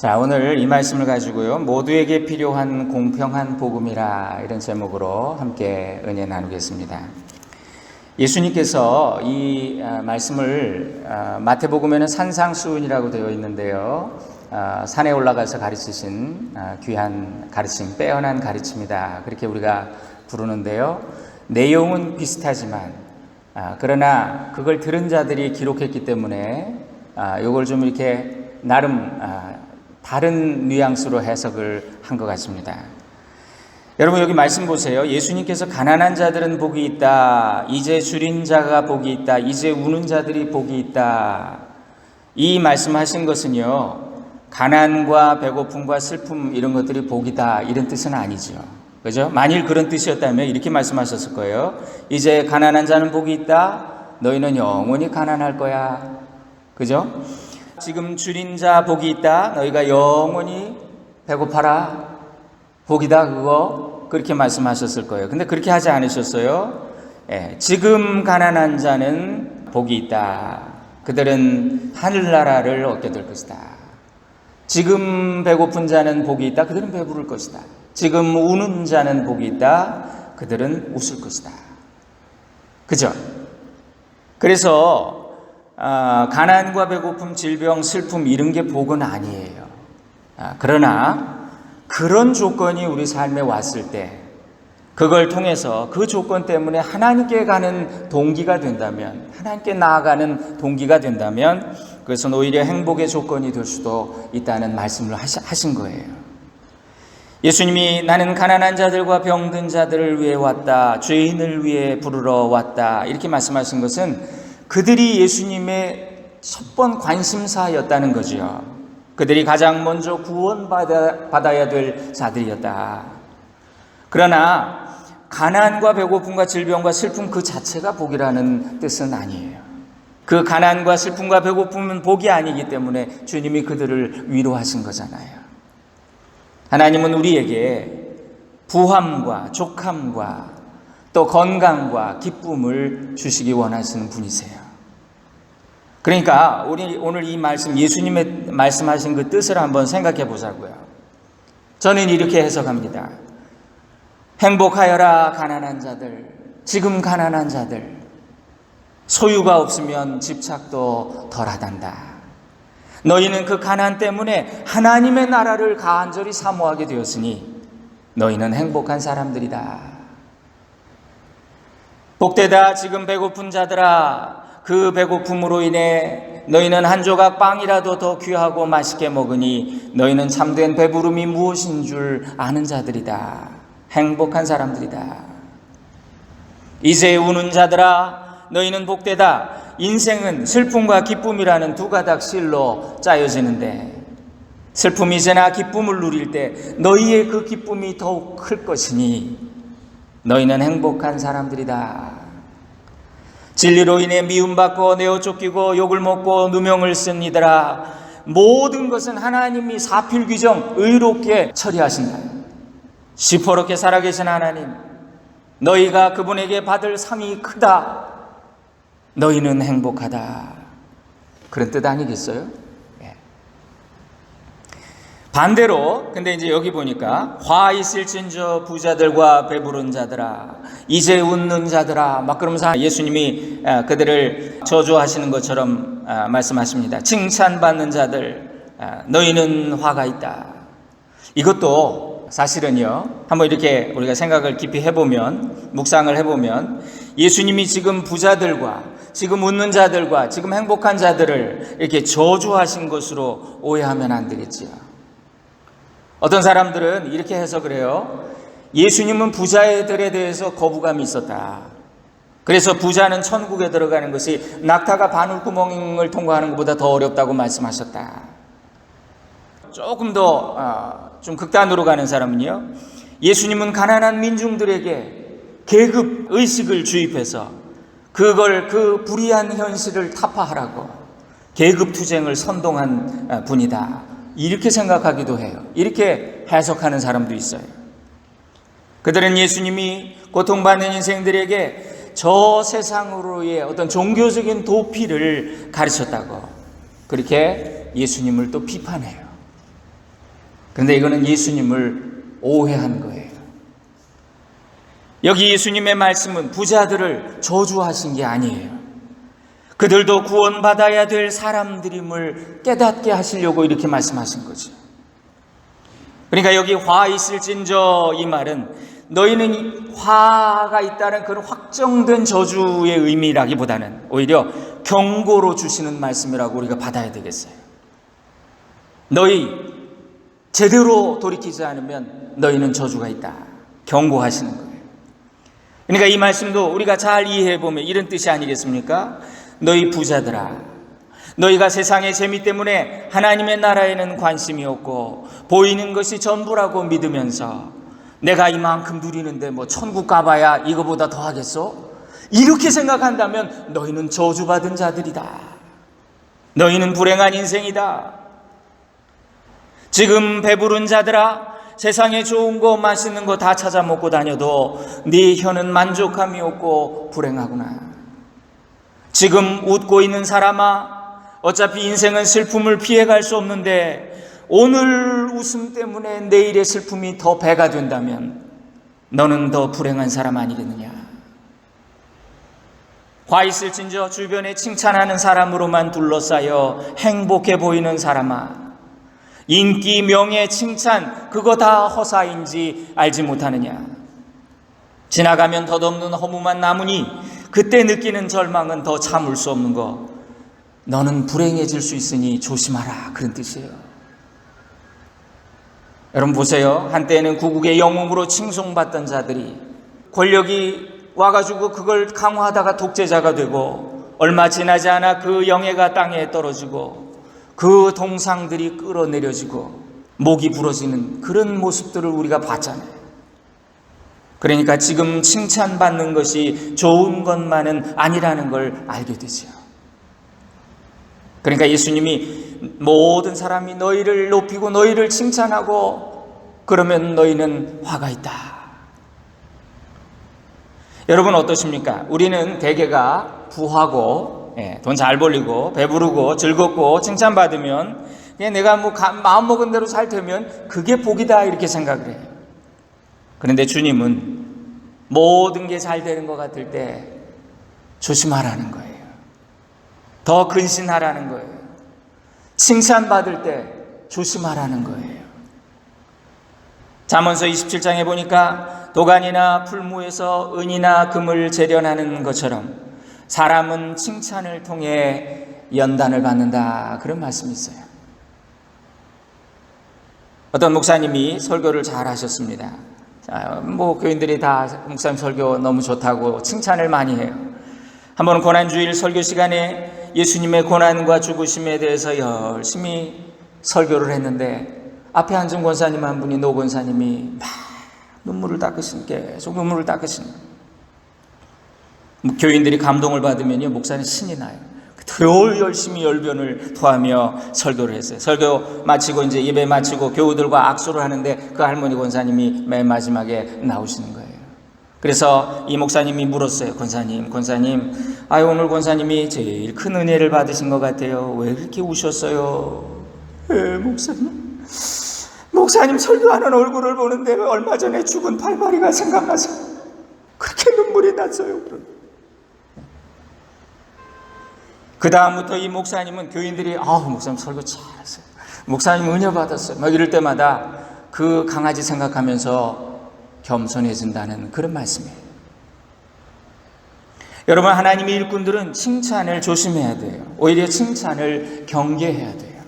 자, 오늘 이 말씀을 가지고요, 모두에게 필요한 공평한 복음이라, 이런 제목으로 함께 은혜 나누겠습니다. 예수님께서 이 말씀을 마태복음에는 산상수훈이라고 되어 있는데요, 산에 올라가서 가르치신 귀한 가르침, 빼어난 가르침이다, 그렇게 우리가 부르는데요, 내용은 비슷하지만 그러나 그걸 들은 자들이 기록했기 때문에 이걸 좀 이렇게 나름 다른 뉘앙스로 해석을 한 것 같습니다. 여러분, 여기 말씀 보세요. 예수님께서 가난한 자들은 복이 있다, 이제 줄인 자가 복이 있다, 이제 우는 자들이 복이 있다, 이 말씀하신 것은요, 가난과 배고픔과 슬픔 이런 것들이 복이다, 이런 뜻은 아니죠. 그죠? 만일 그런 뜻이었다면 이렇게 말씀하셨을 거예요. 이제 가난한 자는 복이 있다, 너희는 영원히 가난할 거야. 그죠? 지금 줄인 자 복이 있다, 너희가 영원히 배고파라, 복이다, 그거 그렇게 말씀하셨을 거예요. 근데 그렇게 하지 않으셨어요. 지금 가난한 자는 복이 있다, 그들은 하늘나라를 얻게 될 것이다. 지금 배고픈 자는 복이 있다, 그들은 배부를 것이다. 지금 우는 자는 복이 있다, 그들은 웃을 것이다. 그죠? 그래서 가난과 배고픔, 질병, 슬픔 이런 게 복은 아니에요. 그러나 그런 조건이 우리 삶에 왔을 때, 그걸 통해서 그 조건 때문에 하나님께 가는 동기가 된다면, 하나님께 나아가는 동기가 된다면, 그것은 오히려 행복의 조건이 될 수도 있다는 말씀을 하신 거예요. 예수님이 나는 가난한 자들과 병든 자들을 위해 왔다, 죄인을 위해 부르러 왔다, 이렇게 말씀하신 것은 그들이 예수님의 첫 번 관심사였다는 거지요. 그들이 가장 먼저 구원받아야 될 자들이었다. 그러나 가난과 배고픔과 질병과 슬픔 그 자체가 복이라는 뜻은 아니에요. 그 가난과 슬픔과 배고픔은 복이 아니기 때문에 주님이 그들을 위로하신 거잖아요. 하나님은 우리에게 부함과 족함과 또 건강과 기쁨을 주시기 원하시는 분이세요. 그러니까 우리 오늘 이 말씀, 예수님의 말씀하신 그 뜻을 한번 생각해 보자고요. 저는 이렇게 해석합니다. 행복하여라 가난한 자들, 지금 가난한 자들, 소유가 없으면 집착도 덜하단다. 너희는 그 가난 때문에 하나님의 나라를 간절히 사모하게 되었으니 너희는 행복한 사람들이다. 복되다 지금 배고픈 자들아, 그 배고픔으로 인해 너희는 한 조각 빵이라도 더 귀하고 맛있게 먹으니 너희는 참된 배부름이 무엇인 줄 아는 자들이다. 행복한 사람들이다. 이제 우는 자들아, 너희는 복되다. 인생은 슬픔과 기쁨이라는 두 가닥 실로 짜여지는데, 슬픔이제나 기쁨을 누릴 때 너희의 그 기쁨이 더욱 클 것이니 너희는 행복한 사람들이다. 진리로 인해 미움받고 내어 쫓기고 욕을 먹고 누명을 쓴 이들아, 모든 것은 하나님이 사필규정 의롭게 처리하신다. 시퍼렇게 살아계신 하나님, 너희가 그분에게 받을 상이 크다. 너희는 행복하다. 그런 뜻 아니겠어요? 반대로, 근데 이제 여기 보니까 화 있을진저 부자들과 배부른 자들아, 이제 웃는 자들아, 막 그러면서 예수님이 그들을 저주하시는 것처럼 말씀하십니다. 칭찬받는 자들, 너희는 화가 있다. 이것도 사실은요, 한번 이렇게 우리가 생각을 깊이 해보면, 묵상을 해보면, 예수님이 지금 부자들과 지금 웃는 자들과 지금 행복한 자들을 이렇게 저주하신 것으로 오해하면 안 되겠지요. 어떤 사람들은 이렇게 해석을 해요. 예수님은 부자들에 대해서 거부감이 있었다. 그래서 부자는 천국에 들어가는 것이 낙타가 바늘구멍을 통과하는 것보다 더 어렵다고 말씀하셨다. 조금 더 좀 극단으로 가는 사람은요, 예수님은 가난한 민중들에게 계급 의식을 주입해서 그걸 그 불의한 현실을 타파하라고 계급 투쟁을 선동한 분이다, 이렇게 생각하기도 해요. 이렇게 해석하는 사람도 있어요. 그들은 예수님이 고통받는 인생들에게 저 세상으로의 어떤 종교적인 도피를 가르쳤다고 그렇게 예수님을 또 비판해요. 그런데 이거는 예수님을 오해한 거예요. 여기 예수님의 말씀은 부자들을 저주하신 게 아니에요. 그들도 구원받아야 될 사람들임을 깨닫게 하시려고 이렇게 말씀하신 거죠. 그러니까 여기 화 있을진저 이 말은 너희는 화가 있다는 그런 확정된 저주의 의미라기보다는 오히려 경고로 주시는 말씀이라고 우리가 받아야 되겠어요. 너희 제대로 돌이키지 않으면 너희는 저주가 있다. 경고하시는 거예요. 그러니까 이 말씀도 우리가 잘 이해해보면 이런 뜻이 아니겠습니까? 너희 부자들아, 너희가 세상의 재미 때문에 하나님의 나라에는 관심이 없고 보이는 것이 전부라고 믿으면서 내가 이만큼 누리는데 뭐 천국 가봐야 이거보다 더 하겠어? 이렇게 생각한다면 너희는 저주받은 자들이다. 너희는 불행한 인생이다. 지금 배부른 자들아, 세상에 좋은 거 맛있는 거 다 찾아 먹고 다녀도 네 혀는 만족함이 없고 불행하구나. 지금 웃고 있는 사람아, 어차피 인생은 슬픔을 피해갈 수 없는데 오늘 웃음 때문에 내일의 슬픔이 더 배가 된다면 너는 더 불행한 사람 아니겠느냐. 화 있을진저 주변에 칭찬하는 사람으로만 둘러싸여 행복해 보이는 사람아, 인기, 명예, 칭찬 그거 다 허사인지 알지 못하느냐. 지나가면 덧없는 허무만 남으니 그때 느끼는 절망은 더 참을 수 없는 거. 너는 불행해질 수 있으니 조심하라, 그런 뜻이에요. 여러분 보세요. 한때는 구국의 영웅으로 칭송받던 자들이 권력이 와가지고 그걸 강화하다가 독재자가 되고 얼마 지나지 않아 그 영예가 땅에 떨어지고 그 동상들이 끌어내려지고 목이 부러지는 그런 모습들을 우리가 봤잖아요. 그러니까 지금 칭찬받는 것이 좋은 것만은 아니라는 걸 알게 되죠. 그러니까 예수님이 모든 사람이 너희를 높이고 너희를 칭찬하고 그러면 너희는 화가 있다. 여러분 어떠십니까? 우리는 대개가 부하고 돈 잘 벌리고 배부르고 즐겁고 칭찬받으면 그냥 내가 뭐 마음먹은 대로 살 테면 그게 복이다 이렇게 생각을 해요. 그런데 주님은 모든 게 잘 되는 것 같을 때 조심하라는 거예요. 더 근신하라는 거예요. 칭찬받을 때 조심하라는 거예요. 잠언서 27장에 보니까 도간이나 풀무에서 은이나 금을 재련하는 것처럼 사람은 칭찬을 통해 연단을 받는다, 그런 말씀이 있어요. 어떤 목사님이 설교를 잘 하셨습니다. 뭐 교인들이 다 목사님 설교 너무 좋다고 칭찬을 많이 해요. 한 번은 고난주일 설교 시간에 예수님의 고난과 죽으심에 대해서 열심히 설교를 했는데 앞에 앉은 권사님 한 분이 노 권사님이 막 눈물을 닦으시는, 계속 눈물을 닦으시는. 교인들이 감동을 받으면요 목사님 신이 나요. 더 열심히 열변을 토하며 설교를 했어요. 설교 마치고 이제 예배 마치고 교우들과 악수를 하는데 그 할머니 권사님이 맨 마지막에 나오시는 거예요. 그래서 이 목사님이 물었어요. 권사님, 아유 오늘 권사님이 제일 큰 은혜를 받으신 것 같아요. 왜 그렇게 우셨어요? 목사님 설교하는 얼굴을 보는데 얼마 전에 죽은 팔팔이가 생각나서 그렇게 눈물이 났어요. 그 다음부터 이 목사님은 교인들이 목사님 설교 잘했어요, 목사님 은혜 받았어요 막 이럴 때마다 그 강아지 생각하면서 겸손해진다는 그런 말씀이에요. 여러분, 하나님의 일꾼들은 칭찬을 조심해야 돼요. 오히려 칭찬을 경계해야 돼요.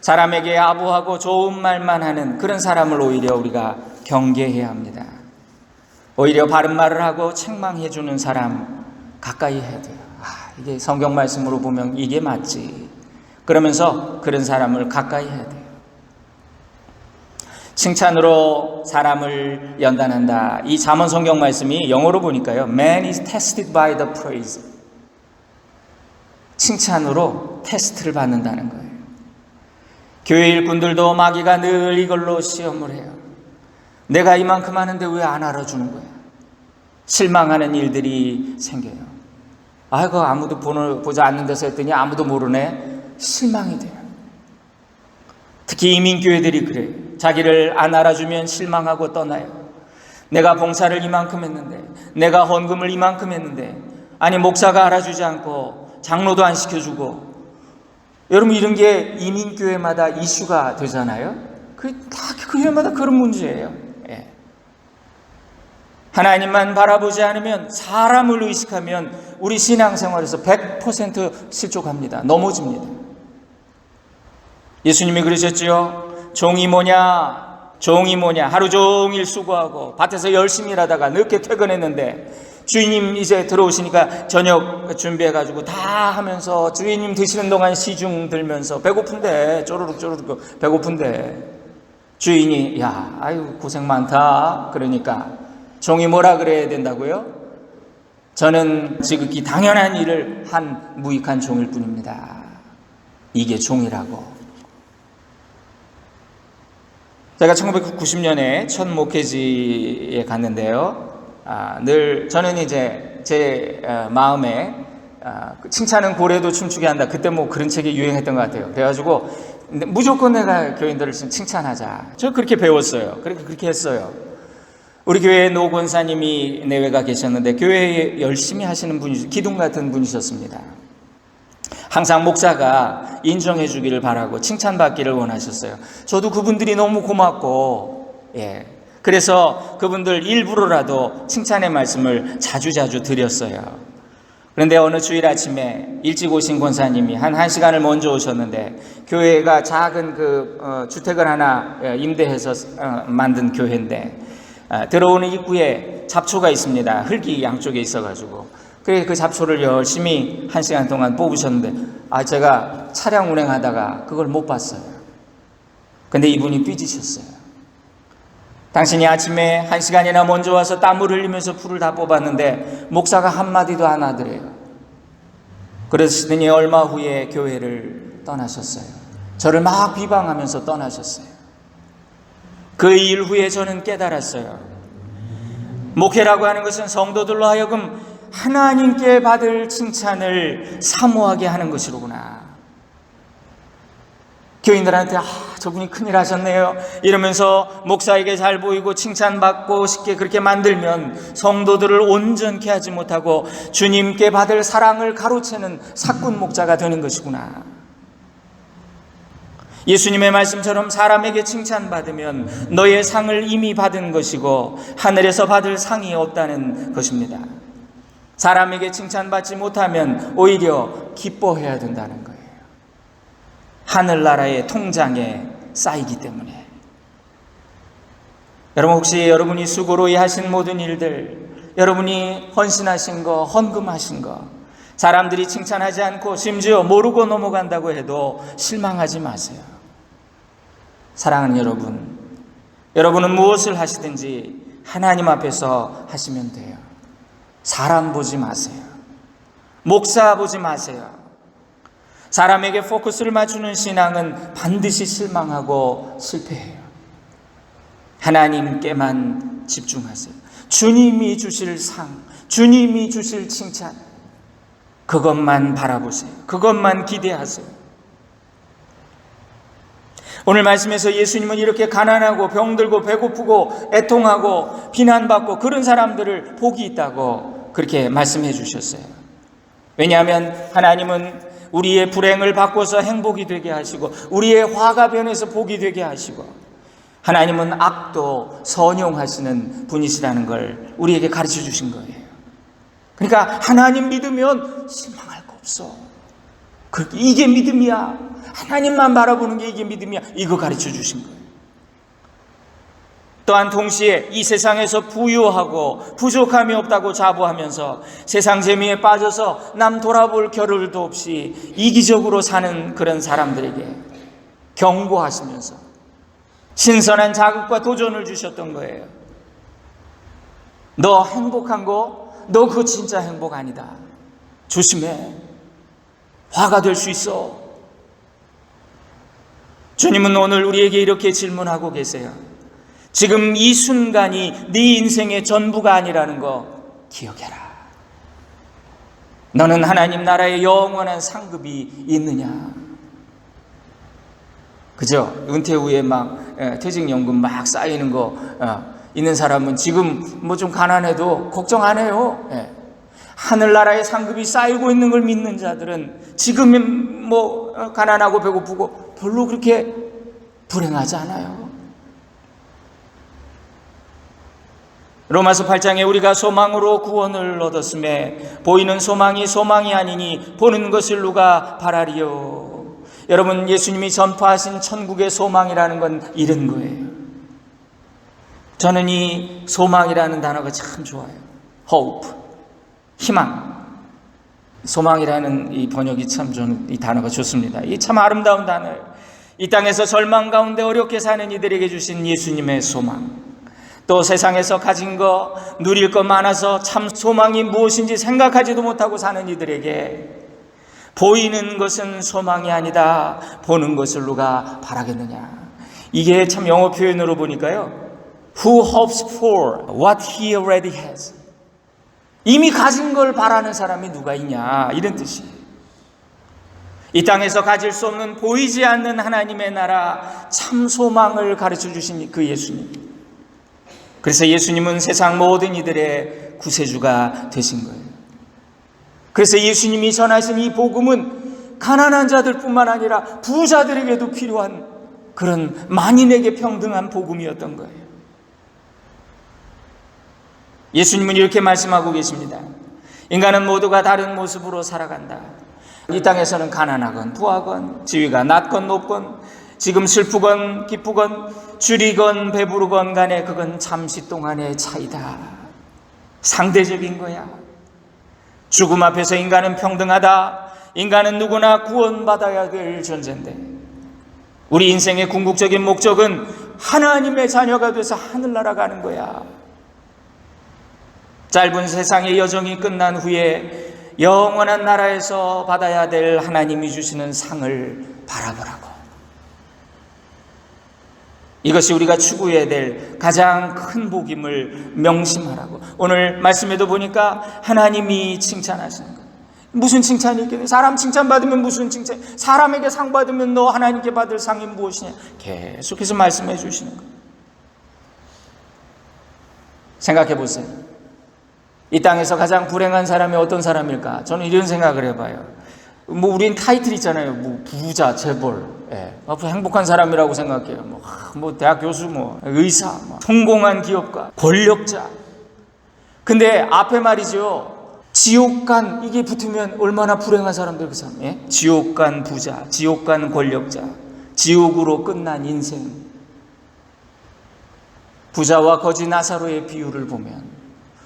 사람에게 아부하고 좋은 말만 하는 그런 사람을 오히려 우리가 경계해야 합니다. 오히려 바른 말을 하고 책망해 주는 사람 가까이 해야 돼요. 이게 성경 말씀으로 보면 이게 맞지. 그러면서 그런 사람을 가까이 해야 돼요. 칭찬으로 사람을 연단한다. 이 잠언 성경 말씀이 영어로 보니까요, Man is tested by the praise. 칭찬으로 테스트를 받는다는 거예요. 교회 일꾼들도 마귀가 늘 이걸로 시험을 해요. 내가 이만큼 하는데 왜 안 알아주는 거야? 실망하는 일들이 생겨요. 아이고 아무도 보지 않는 데서 했더니 아무도 모르네. 실망이 돼요. 특히 이민교회들이 그래요. 자기를 안 알아주면 실망하고 떠나요. 내가 봉사를 이만큼 했는데, 내가 헌금을 이만큼 했는데, 아니 목사가 알아주지 않고 장로도 안 시켜주고. 여러분, 이런 게 이민교회마다 이슈가 되잖아요. 다 교회마다 그런 문제예요. 예. 하나님만 바라보지 않으면, 사람을 의식하면 우리 신앙생활에서 100% 실족합니다. 넘어집니다. 예수님이 그러셨지요. 종이 뭐냐? 하루 종일 수고하고 밭에서 열심히 일하다가 늦게 퇴근했는데 주인님 이제 들어오시니까 저녁 준비해가지고 다 하면서 주인님 드시는 동안 시중 들면서 배고픈데, 쪼르륵 배고픈데 주인이 아유 고생 많다 그러니까 종이 뭐라 그래야 된다고요? 저는 지극히 당연한 일을 한 무익한 종일 뿐입니다. 이게 종이라고. 제가 1990년에 첫 목회지에 갔는데요. 늘 저는 이제 제 마음에 칭찬은 고래도 춤추게 한다. 그때 뭐 그런 책이 유행했던 것 같아요. 그래가지고 무조건 내가 교인들을 칭찬하자. 저 그렇게 배웠어요. 그렇게 했어요. 우리 교회에 노 권사님이 내외가 계셨는데 교회에 열심히 하시는 분이 기둥 같은 분이셨습니다. 항상 목사가 인정해 주기를 바라고 칭찬받기를 원하셨어요. 저도 그분들이 너무 고맙고, 그래서 그분들 일부러라도 칭찬의 말씀을 자주 드렸어요. 그런데 어느 주일 아침에 일찍 오신 권사님이 한 1시간을 먼저 오셨는데, 교회가 작은 주택을 하나 임대해서 만든 교회인데, 들어오는 입구에 잡초가 있습니다. 흙이 양쪽에 있어가지고. 그래서 그 잡초를 열심히 1시간 동안 뽑으셨는데, 제가 차량 운행하다가 그걸 못 봤어요. 근데 이분이 삐지셨어요. 당신이 아침에 1시간이나 먼저 와서 땀을 흘리면서 풀을 다 뽑았는데 목사가 한마디도 안 하더래요. 그러시더니 얼마 후에 교회를 떠나셨어요. 저를 막 비방하면서 떠나셨어요. 그 일 후에 저는 깨달았어요. 목회라고 하는 것은 성도들로 하여금 하나님께 받을 칭찬을 사모하게 하는 것이로구나. 교인들한테 저분이 큰일 하셨네요 이러면서 목사에게 잘 보이고 칭찬받고 싶게 그렇게 만들면 성도들을 온전케 하지 못하고 주님께 받을 사랑을 가로채는 사꾼 목자가 되는 것이구나. 예수님의 말씀처럼 사람에게 칭찬받으면 너의 상을 이미 받은 것이고 하늘에서 받을 상이 없다는 것입니다. 사람에게 칭찬받지 못하면 오히려 기뻐해야 된다는 거예요. 하늘나라의 통장에 쌓이기 때문에. 여러분, 혹시 여러분이 수고로이 하신 모든 일들, 여러분이 헌신하신 거, 헌금하신 거, 사람들이 칭찬하지 않고 심지어 모르고 넘어간다고 해도 실망하지 마세요. 사랑하는 여러분, 여러분은 무엇을 하시든지 하나님 앞에서 하시면 돼요. 사람 보지 마세요. 목사 보지 마세요. 사람에게 포커스를 맞추는 신앙은 반드시 실망하고 실패해요. 하나님께만 집중하세요. 주님이 주실 상, 주님이 주실 칭찬, 그것만 바라보세요. 그것만 기대하세요. 오늘 말씀에서 예수님은 이렇게 가난하고 병들고 배고프고 애통하고 비난받고 그런 사람들을 복이 있다고 그렇게 말씀해 주셨어요. 왜냐하면 하나님은 우리의 불행을 바꿔서 행복이 되게 하시고 우리의 화가 변해서 복이 되게 하시고 하나님은 악도 선용하시는 분이시라는 걸 우리에게 가르쳐 주신 거예요. 그러니까 하나님 믿으면 실망할 거 없어. 이게 믿음이야. 하나님만 바라보는 게 이게 믿음이야. 이거 가르쳐 주신 거예요. 또한 동시에 이 세상에서 부유하고 부족함이 없다고 자부하면서 세상 재미에 빠져서 남 돌아볼 겨를도 없이 이기적으로 사는 그런 사람들에게 경고하시면서 신선한 자극과 도전을 주셨던 거예요. 너 행복한 거, 너 그거 진짜 행복 아니다. 조심해. 화가 될 수 있어. 주님은 오늘 우리에게 이렇게 질문하고 계세요. 지금 이 순간이 네 인생의 전부가 아니라는 거 기억해라. 너는 하나님 나라의 영원한 상급이 있느냐? 그죠? 은퇴 후에 막 퇴직연금 막 쌓이는 거 있는 사람은 지금 뭐 좀 가난해도 걱정 안 해요. 하늘나라의 상급이 쌓이고 있는 걸 믿는 자들은 지금 뭐 가난하고 배고프고 별로 그렇게 불행하지 않아요. 로마서 8장에 우리가 소망으로 구원을 얻었음에 보이는 소망이 소망이 아니니 보는 것을 누가 바라리요. 여러분, 예수님이 전파하신 천국의 소망이라는 건 이런 거예요. 저는 이 소망이라는 단어가 참 좋아요. hope, 희망. 소망이라는 이 번역이 참 저는 이 단어가 좋습니다. 이 참 아름다운 단어예요. 이 땅에서 절망 가운데 어렵게 사는 이들에게 주신 예수님의 소망. 또 세상에서 가진 거, 누릴 거 많아서 참 소망이 무엇인지 생각하지도 못하고 사는 이들에게 보이는 것은 소망이 아니다. 보는 것을 누가 바라겠느냐. 이게 참 영어 표현으로 보니까요. Who hopes for what he already has. 이미 가진 걸 바라는 사람이 누가 있냐. 이런 뜻이에요. 이 땅에서 가질 수 없는 보이지 않는 하나님의 나라 참 소망을 가르쳐 주신 그 예수님. 그래서 예수님은 세상 모든 이들의 구세주가 되신 거예요. 그래서 예수님이 전하신 이 복음은 가난한 자들뿐만 아니라 부자들에게도 필요한 그런 만인에게 평등한 복음이었던 거예요. 예수님은 이렇게 말씀하고 계십니다. 인간은 모두가 다른 모습으로 살아간다. 이 땅에서는 가난하건 부하건 지위가 낮건 높건 지금 슬프건 기쁘건 줄이건 배부르건 간에 그건 잠시 동안의 차이다. 상대적인 거야. 죽음 앞에서 인간은 평등하다. 인간은 누구나 구원받아야 될 존재인데 우리 인생의 궁극적인 목적은 하나님의 자녀가 돼서 하늘나라 가는 거야. 짧은 세상의 여정이 끝난 후에 영원한 나라에서 받아야 될 하나님이 주시는 상을 바라보라고. 이것이 우리가 추구해야 될 가장 큰 복임을 명심하라고. 오늘 말씀에도 보니까 하나님이 칭찬하시는 거예요. 무슨 칭찬이 있겠냐? 사람 칭찬받으면 무슨 칭찬? 사람에게 상 받으면 너 하나님께 받을 상이 무엇이냐? 계속해서 말씀해 주시는 거예요. 생각해 보세요. 이 땅에서 가장 불행한 사람이 어떤 사람일까? 저는 이런 생각을 해봐요. 뭐 우린 타이틀 있잖아요. 뭐 부자, 재벌, 행복한 사람이라고 생각해요. 뭐 대학 교수, 뭐 의사, 뭐 성공한 기업가, 권력자. 근데 앞에 말이죠. 지옥간 이게 붙으면 얼마나 불행한 사람들 그 사람. 지옥간 부자, 지옥간 권력자, 지옥으로 끝난 인생. 부자와 거지 나사로의 비유를 보면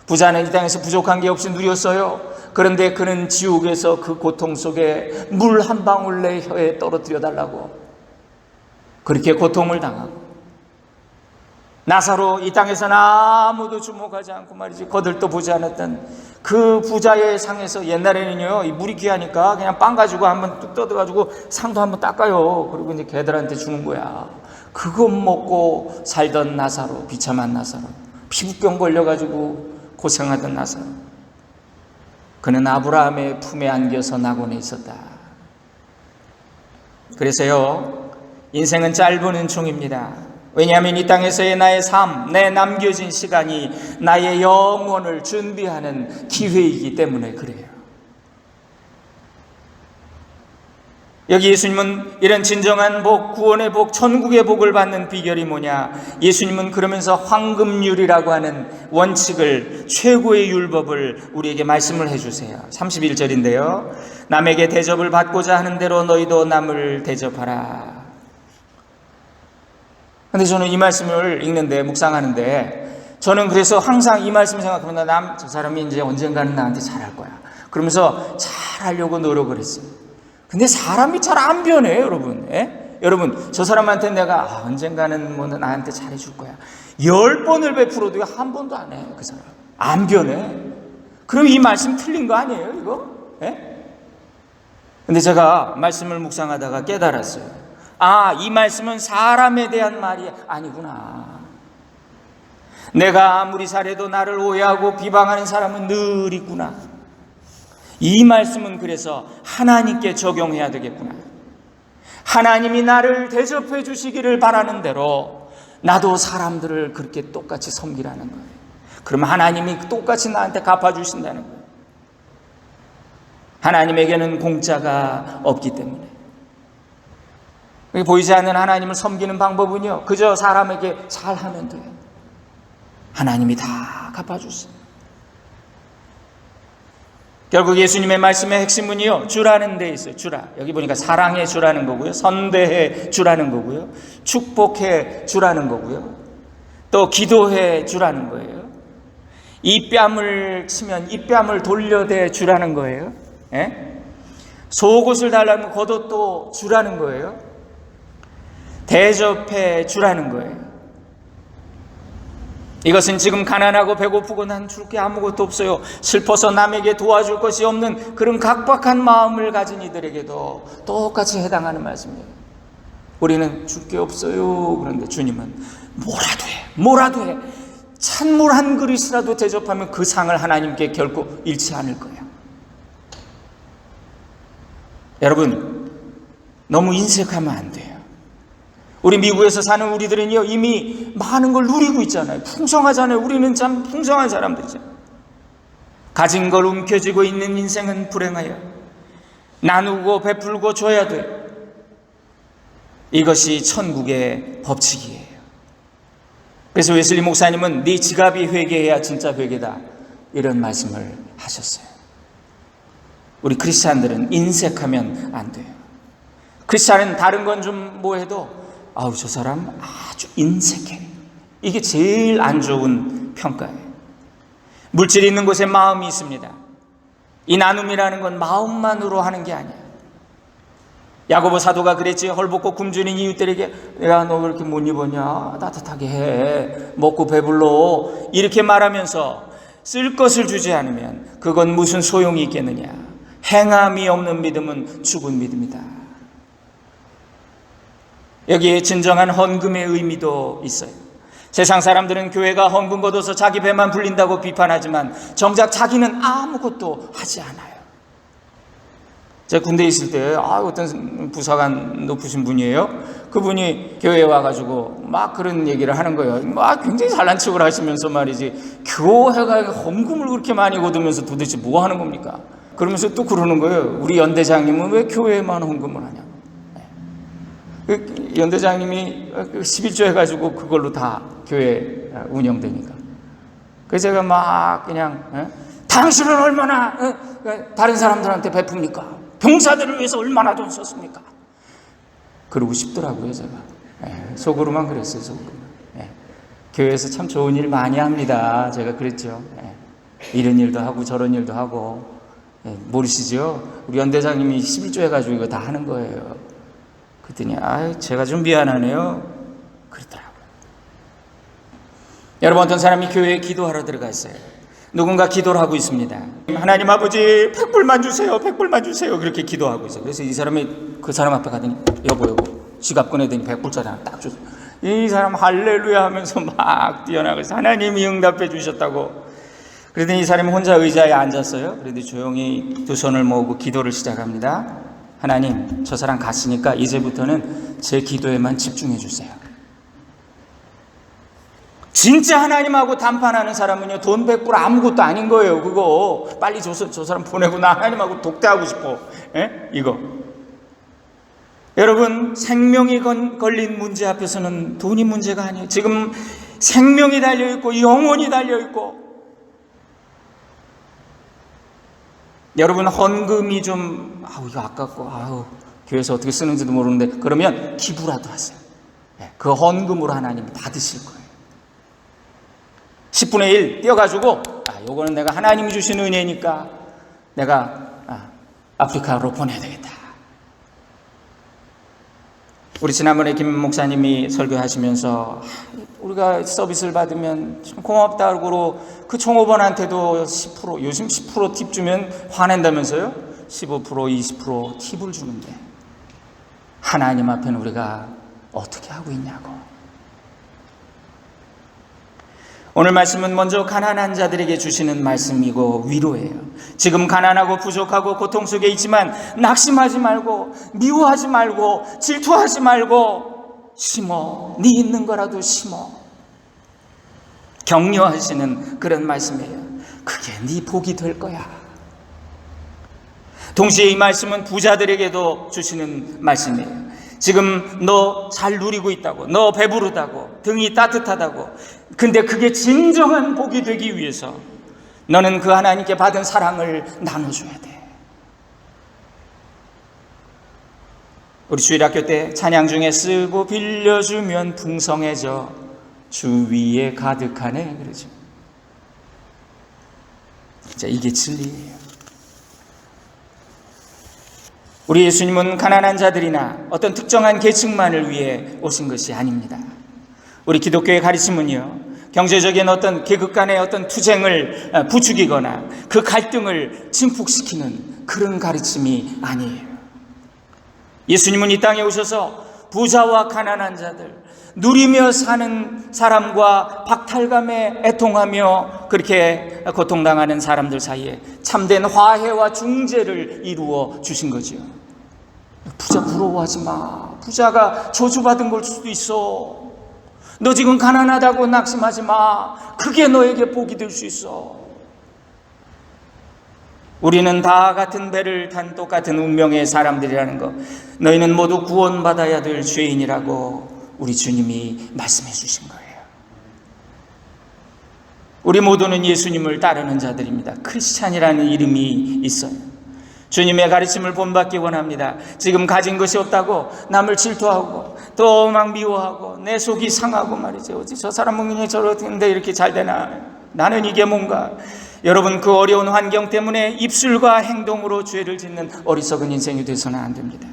부자는 이 땅에서 부족한 게 없이 누렸어요. 그런데 그는 지옥에서 그 고통 속에 물 한 방울 내 혀에 떨어뜨려 달라고 그렇게 고통을 당하고, 나사로 이 땅에서는 아무도 주목하지 않고 말이지 거들떠 보지 않았던 그 부자의 상에서 옛날에는요, 이 물이 귀하니까 그냥 빵 가지고 한번 뚝 뜯어가지고 상도 한번 닦아요. 그리고 이제 개들한테 주는 거야. 그거 먹고 살던 나사로, 비참한 나사로, 피부병 걸려가지고 고생하던 나사로, 그는 아브라함의 품에 안겨서 낙원에 있었다. 그래서요, 인생은 짧은 은총입니다. 왜냐하면 이 땅에서의 나의 삶, 내 남겨진 시간이 나의 영혼을 준비하는 기회이기 때문에 그래요. 여기 예수님은 이런 진정한 복, 구원의 복, 천국의 복을 받는 비결이 뭐냐? 예수님은 그러면서 황금률이라고 하는 원칙을, 최고의 율법을 우리에게 말씀을 해주세요. 31절인데요. 남에게 대접을 받고자 하는 대로 너희도 남을 대접하라. 근데 저는 이 말씀을 읽는데, 묵상하는데, 저는 그래서 항상 이 말씀을 생각합니다. 저 사람이 이제 언젠가는 나한테 잘할 거야. 그러면서 잘하려고 노력을 했어요. 근데 사람이 잘 안 변해요, 여러분. 여러분, 저 사람한테 내가 언젠가는 뭐 나한테 잘해줄 거야. 10번을 베풀어도 한 번도 안 해, 그 사람. 안 변해. 그럼 이 말씀 틀린 거 아니에요, 이거? 근데 제가 말씀을 묵상하다가 깨달았어요. 이 말씀은 사람에 대한 말이 아니구나. 내가 아무리 잘해도 나를 오해하고 비방하는 사람은 늘 있구나. 이 말씀은 그래서 하나님께 적용해야 되겠구나. 하나님이 나를 대접해 주시기를 바라는 대로 나도 사람들을 그렇게 똑같이 섬기라는 거예요. 그럼 하나님이 똑같이 나한테 갚아주신다는 거예요. 하나님에게는 공짜가 없기 때문에. 보이지 않는 하나님을 섬기는 방법은요, 그저 사람에게 잘하면 돼요. 하나님이 다 갚아주세요. 결국 예수님의 말씀의 핵심은요, 주라는 데 있어요. 주라. 여기 보니까 사랑해 주라는 거고요, 선대해 주라는 거고요, 축복해 주라는 거고요, 또 기도해 주라는 거예요. 이 뺨을 치면 이 뺨을 돌려대 주라는 거예요. 예? 속옷을 달라면 겉옷도 주라는 거예요. 대접해 주라는 거예요. 이것은 지금 가난하고 배고프고 난 줄 게 아무것도 없어요, 슬퍼서 남에게 도와줄 것이 없는 그런 각박한 마음을 가진 이들에게도 똑같이 해당하는 말씀이에요. 우리는 줄 게 없어요. 그런데 주님은 뭐라도 해. 찬물 한 그릇이라도 대접하면 그 상을 하나님께 결코 잃지 않을 거예요. 여러분, 너무 인색하면 안 돼요. 우리 미국에서 사는 우리들은요, 이미 많은 걸 누리고 있잖아요. 풍성하잖아요. 우리는 참 풍성한 사람들이죠. 가진 걸 움켜쥐고 있는 인생은 불행하여 나누고 베풀고 줘야 돼. 이것이 천국의 법칙이에요. 그래서 웨슬리 목사님은 네 지갑이 회개해야 진짜 회개다, 이런 말씀을 하셨어요. 우리 크리스찬들은 인색하면 안 돼요. 크리스찬은 다른 건 좀 뭐 해도 아우, 저 사람 아주 인색해. 이게 제일 안 좋은 평가예요. 물질이 있는 곳에 마음이 있습니다. 이 나눔이라는 건 마음만으로 하는 게 아니에요. 야고보 사도가 그랬지. 헐벗고 굶주린 이웃들에게 야, 너 왜 이렇게 못 입었냐? 따뜻하게 해. 먹고 배불러. 이렇게 말하면서 쓸 것을 주지 않으면 그건 무슨 소용이 있겠느냐. 행함이 없는 믿음은 죽은 믿음이다. 여기에 진정한 헌금의 의미도 있어요. 세상 사람들은 교회가 헌금 걷어서 자기 배만 불린다고 비판하지만 정작 자기는 아무것도 하지 않아요. 제가 군대에 있을 때 어떤 부사관 높으신 분이에요. 그분이 교회에 와가지고 막 그런 얘기를 하는 거예요. 막 굉장히 잘난 척을 하시면서 말이지, 교회가 헌금을 그렇게 많이 거두면서 도대체 뭐 하는 겁니까? 그러면서 또 그러는 거예요. 우리 연대장님은 왜 교회에만 헌금을 하냐. 그 연대장님이 11조 해가지고 그걸로 다 교회 운영되니까. 그래서 제가 막 그냥 당신은 얼마나 다른 사람들한테 베풉니까? 병사들을 위해서 얼마나 돈 썼습니까? 그러고 싶더라고요, 제가. 속으로만 그랬어요, 속으로만. 교회에서 참 좋은 일 많이 합니다. 제가 그랬죠. 이런 일도 하고 저런 일도 하고. 모르시죠? 우리 연대장님이 11조 해가지고 이거 다 하는 거예요. 그랬더니 제가 좀 미안하네요, 그러더라고요. 여러분, 어떤 사람이 교회에 기도하러 들어가 있어요. 누군가 기도를 하고 있습니다. 하나님 아버지 100불만 주세요, 100불만 주세요, 그렇게 기도하고 있어요. 그래서 이 사람이 그 사람 앞에 가더니 여보 지갑 꺼내더니 100불짜리 하나 딱 줬어요. 이 사람 할렐루야 하면서 막 뛰어나가서 하나님이 응답해 주셨다고. 그러더니 이 사람이 혼자 의자에 앉았어요. 그런데 조용히 두 손을 모으고 기도를 시작합니다. 하나님, 저 사람 갔으니까 이제부터는 제 기도에만 집중해 주세요. 진짜 하나님하고 담판하는 사람은요, 돈 100불 아무것도 아닌 거예요. 그거 빨리 줘서 저 사람 보내고 나 하나님하고 독대하고 싶어. 이거. 여러분, 생명이 걸린 문제 앞에서는 돈이 문제가 아니에요. 지금 생명이 달려있고 영혼이 달려있고. 여러분, 헌금이 좀 이거 아깝고 교회에서 어떻게 쓰는지도 모르는데, 그러면 기부라도 하세요. 그 헌금으로 하나님이 받으실 거예요. 10분의 1 띄어가지고 요거는 내가 하나님이 주신 은혜니까 내가 아프리카로 보내야 되겠다. 우리 지난번에 김 목사님이 설교하시면서 우리가 서비스를 받으면 참 고맙다고 그 총업원한테도 10%, 요즘 10% 팁 주면 화낸다면서요? 15%, 20% 팁을 주는데 하나님 앞에는 우리가 어떻게 하고 있냐고. 오늘 말씀은 먼저 가난한 자들에게 주시는 말씀이고 위로예요. 지금 가난하고 부족하고 고통 속에 있지만 낙심하지 말고, 미워하지 말고, 질투하지 말고 심어. 네 있는 거라도 심어. 격려하시는 그런 말씀이에요. 그게 네 복이 될 거야. 동시에 이 말씀은 부자들에게도 주시는 말씀이에요. 지금 너 잘 누리고 있다고, 너 배부르다고, 등이 따뜻하다고, 근데 그게 진정한 복이 되기 위해서 너는 그 하나님께 받은 사랑을 나눠줘야 돼. 우리 주일학교 때 찬양 중에 쓰고 빌려주면 풍성해져 주 위에 가득하네 그러죠. 진짜 이게 진리예요. 우리 예수님은 가난한 자들이나 어떤 특정한 계층만을 위해 오신 것이 아닙니다. 우리 기독교의 가르침은요, 경제적인 어떤 계급 간의 어떤 투쟁을 부추기거나 그 갈등을 증폭시키는 그런 가르침이 아니에요. 예수님은 이 땅에 오셔서 부자와 가난한 자들, 누리며 사는 사람과 박탈감에 애통하며 그렇게 고통당하는 사람들 사이에 참된 화해와 중재를 이루어 주신 거죠. 부자 부러워하지 마. 부자가 저주받은 걸 수도 있어. 너 지금 가난하다고 낙심하지 마. 그게 너에게 복이 될 수 있어. 우리는 다 같은 배를 탄 똑같은 운명의 사람들이라는 것, 너희는 모두 구원받아야 될 죄인이라고 우리 주님이 말씀해 주신 거예요. 우리 모두는 예수님을 따르는 자들입니다. 크리스찬이라는 이름이 있어요. 주님의 가르침을 본받기 원합니다. 지금 가진 것이 없다고 남을 질투하고 또 막 미워하고 내 속이 상하고 말이죠. 어찌 저 사람은 그냥 저런데 이렇게 잘 되나? 나는 이게 뭔가? 여러분, 그 어려운 환경 때문에 입술과 행동으로 죄를 짓는 어리석은 인생이 돼서는 안 됩니다.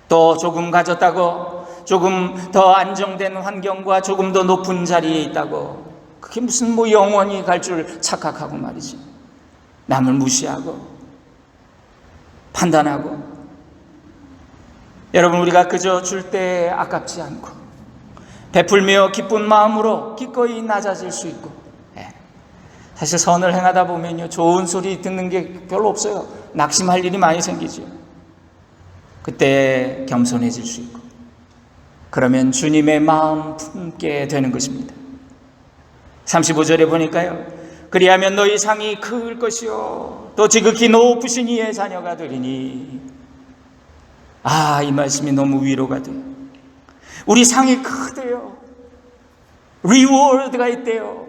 또 조금 가졌다고, 조금 더 안정된 환경과 조금 더 높은 자리에 있다고, 그게 무슨 뭐 영원히 갈 줄 착각하고 말이죠. 남을 무시하고 판단하고. 여러분, 우리가 그저 줄 때 아깝지 않고 베풀며 기쁜 마음으로 기꺼이 낮아질 수 있고, 사실 선을 행하다 보면요, 좋은 소리 듣는 게 별로 없어요. 낙심할 일이 많이 생기죠. 그때 겸손해질 수 있고, 그러면 주님의 마음 품게 되는 것입니다. 35절에 보니까요, 그리하면 너희 상이 클 것이요 또 지극히 높으신 이의 자녀가 되리니. 이 말씀이 너무 위로가 돼요. 우리 상이 크대요. 리워드가 있대요.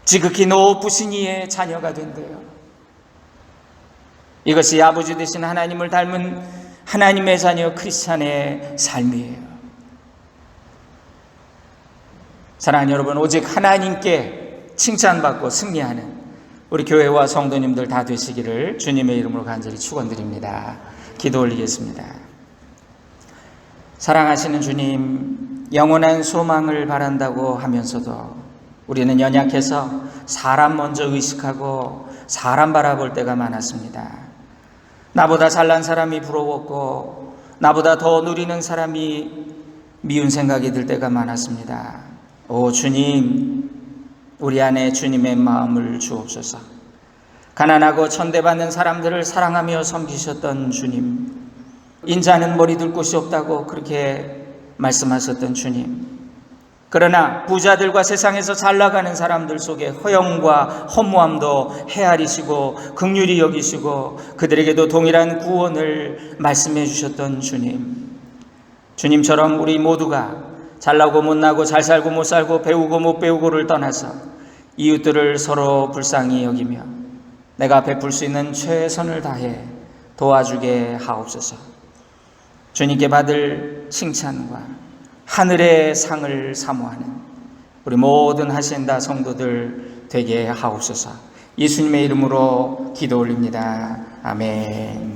지극히 높으신 이의 자녀가 된대요. 이것이 아버지 되신 하나님을 닮은 하나님의 자녀 크리스찬의 삶이에요. 사랑하는 여러분, 오직 하나님께 칭찬받고 승리하는 우리 교회와 성도님들 다 되시기를 주님의 이름으로 간절히 축원드립니다. 기도 올리겠습니다. 사랑하시는 주님, 영원한 소망을 바란다고 하면서도 우리는 연약해서 사람 먼저 의식하고 사람 바라볼 때가 많았습니다. 나보다 잘난 사람이 부러웠고 나보다 더 누리는 사람이 미운 생각이 들 때가 많았습니다. 오 주님, 우리 안에 주님의 마음을 주옵소서. 가난하고 천대받는 사람들을 사랑하며 섬기셨던 주님, 인자는 머리 둘 곳이 없다고 그렇게 말씀하셨던 주님, 그러나 부자들과 세상에서 잘 나가는 사람들 속에 허영과 허무함도 헤아리시고 긍휼히 여기시고 그들에게도 동일한 구원을 말씀해 주셨던 주님, 주님처럼 우리 모두가 잘나고 못나고 잘 살고 못 살고 배우고 못 배우고를 떠나서 이웃들을 서로 불쌍히 여기며 내가 베풀 수 있는 최선을 다해 도와주게 하옵소서. 주님께 받을 칭찬과 하늘의 상을 사모하는 우리 모든 하신다 성도들 되게 하옵소서. 예수님의 이름으로 기도 올립니다. 아멘.